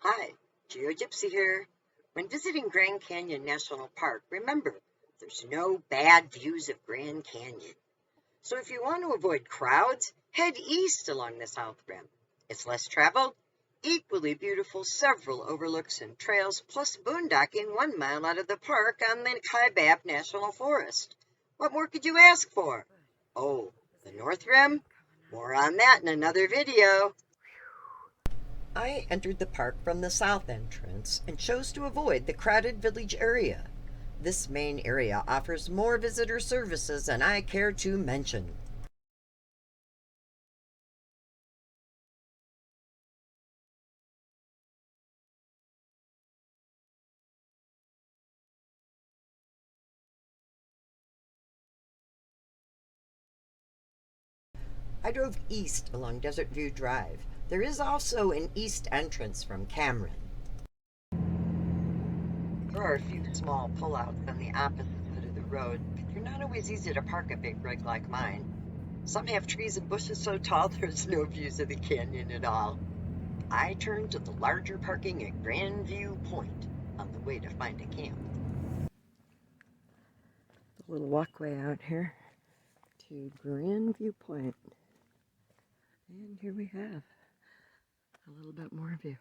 Hi, GeoGypsy here. When visiting Grand Canyon National Park, remember, there's no bad views of Grand Canyon. So if you want to avoid crowds, head east along the south rim. It's less traveled, equally beautiful, several overlooks and trails, plus boondocking 1 mile out of the park on the Kaibab National Forest. What more could you ask for? Oh, the north rim? More on that in another video. I entered the park from the south entrance and chose to avoid the crowded village area. This main area offers more visitor services than I care to mention. I drove east along Desert View Drive. There is also an east entrance from Cameron. There are a few small pullouts on the opposite side of the road, but they're not always easy to park a big rig like mine. Some have trees and bushes so tall there's no views of the canyon at all. I turned to the larger parking at Grandview Point on the way to find a camp. A little walkway out here to Grandview Point. And here we have a little bit more view.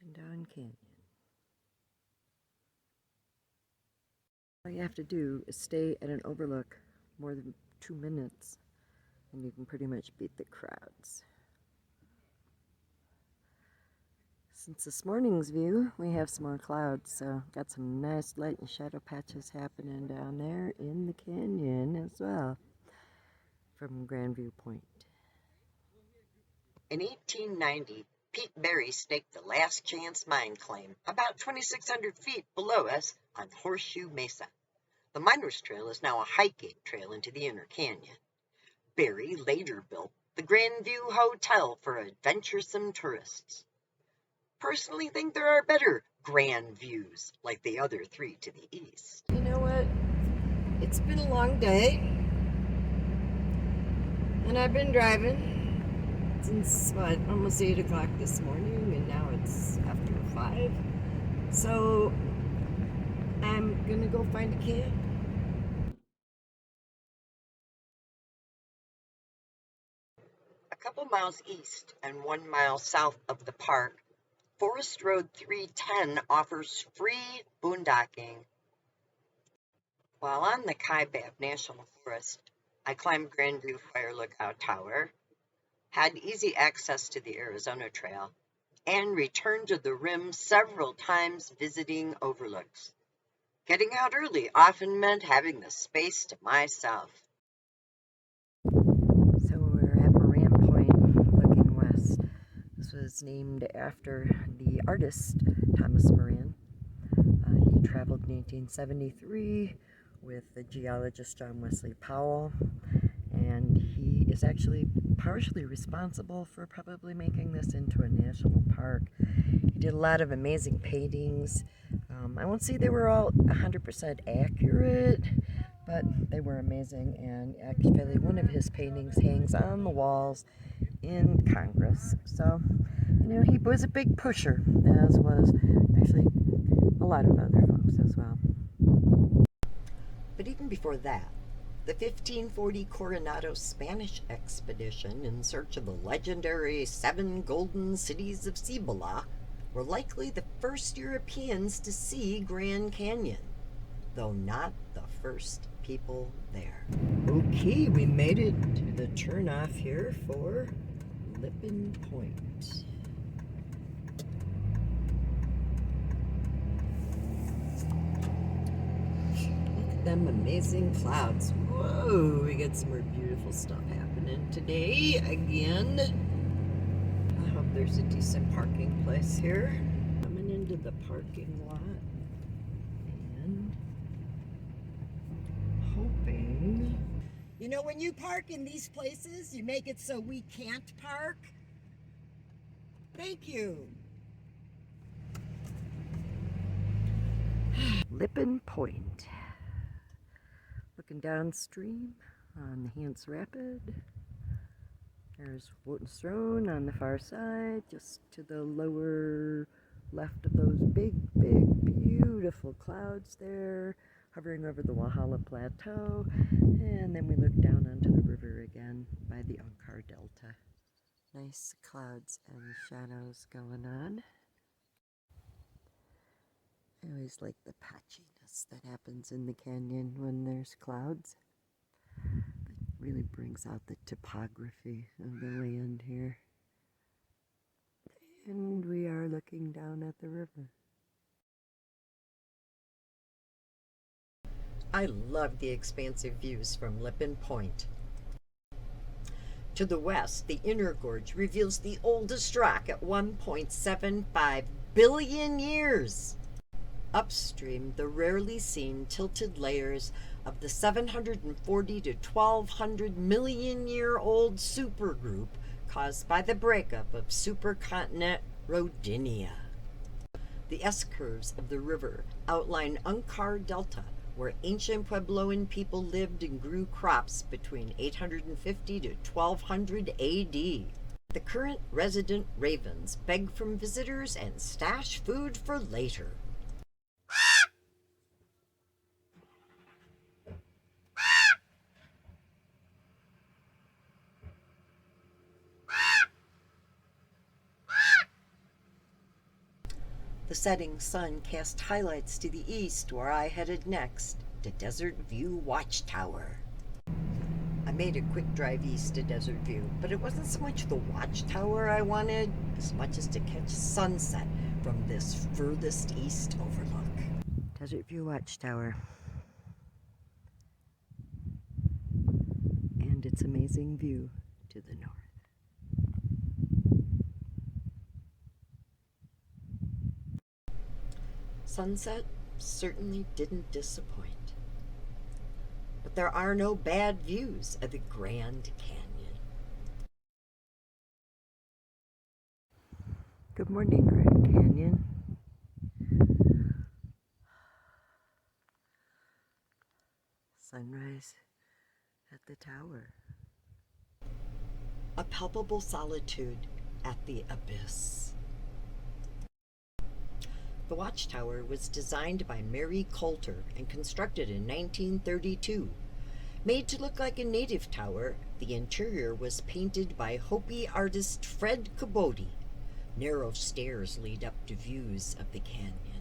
Looking down canyon. All you have to do is stay at an overlook more than 2 minutes and you can pretty much beat the crowds. Since this morning's view, we have some more clouds, so got some nice light and shadow patches happening down there in the canyon as well from Grandview Point. In 1890, Pete Berry staked the Last Chance mine claim about 2,600 feet below us on Horseshoe Mesa. The Miners Trail is now a hiking trail into the inner canyon. Berry later built the Grandview Hotel for adventuresome tourists. Personally think there are better grand views like the other three to the east. You know what? It's been a long day and I've been driving since almost 8 o'clock this morning, and now it's after 5. So I'm gonna go find a camp. A couple miles east and 1 mile south of the park, Forest Road 310 offers free boondocking. While on the Kaibab National Forest, I climbed Grandview Fire Lookout Tower, had easy access to the Arizona Trail, and returned to the rim several times visiting overlooks. Getting out early often meant having the space to myself. So we're at Moran Point, looking west. This was named after the artist Thomas Moran. He traveled in 1873 with the geologist John Wesley Powell, and he is actually partially responsible for probably making this into a national park. He did a lot of amazing paintings. I won't say they were all 100% accurate, but they were amazing, and actually one of his paintings hangs on the walls in Congress. So, you know, he was a big pusher, as was actually a lot of other folks as well. But even before that, the 1540 Coronado Spanish expedition in search of the legendary 7 golden cities of Cibola were likely the first Europeans to see Grand Canyon, though not the first people there. Okay, we made it to the turnoff here for Lippin Point. Look at them amazing clouds. Whoa, we got some more beautiful stuff happening today again. I hope there's a decent parking place here. Coming into the parking lot and hoping. You know, when you park in these places, you make it so we can't park. Thank you. Lippin Point. Looking downstream on the Hance Rapid. There's Wotan's Throne on the far side, just to the lower left of those big, beautiful clouds there, hovering over the Walhalla Plateau. And then we look down onto the river again by the Uncrowded Delta. Nice clouds and shadows going on. I always like the patchiness that happens in the canyon when there's clouds. It really brings out the topography of the land here. And we are looking down at the river. I love the expansive views from Lippin Point. To the west, the inner gorge reveals the oldest rock at 1.75 billion years. Upstream, the rarely seen tilted layers of the 740 to 1200 million year old supergroup caused by the breakup of supercontinent Rodinia. The S-curves of the river outline Uncrowded Delta, where ancient Puebloan people lived and grew crops between 850 to 1200 AD. The current resident ravens beg from visitors and stash food for later. The setting sun cast highlights to the east, where I headed next, to Desert View Watchtower. I made a quick drive east to Desert View, but it wasn't so much the watchtower I wanted as much as to catch sunset from this furthest east overlook. Desert View Watchtower. And its amazing view to the north. Sunset certainly didn't disappoint. But there are no bad views of the Grand Canyon. Good morning, Grand Canyon. Sunrise at the tower. A palpable solitude at the abyss. The watchtower was designed by Mary Coulter and constructed in 1932. Made to look like a native tower, the interior was painted by Hopi artist Fred Kubota. Narrow stairs lead up to views of the canyon.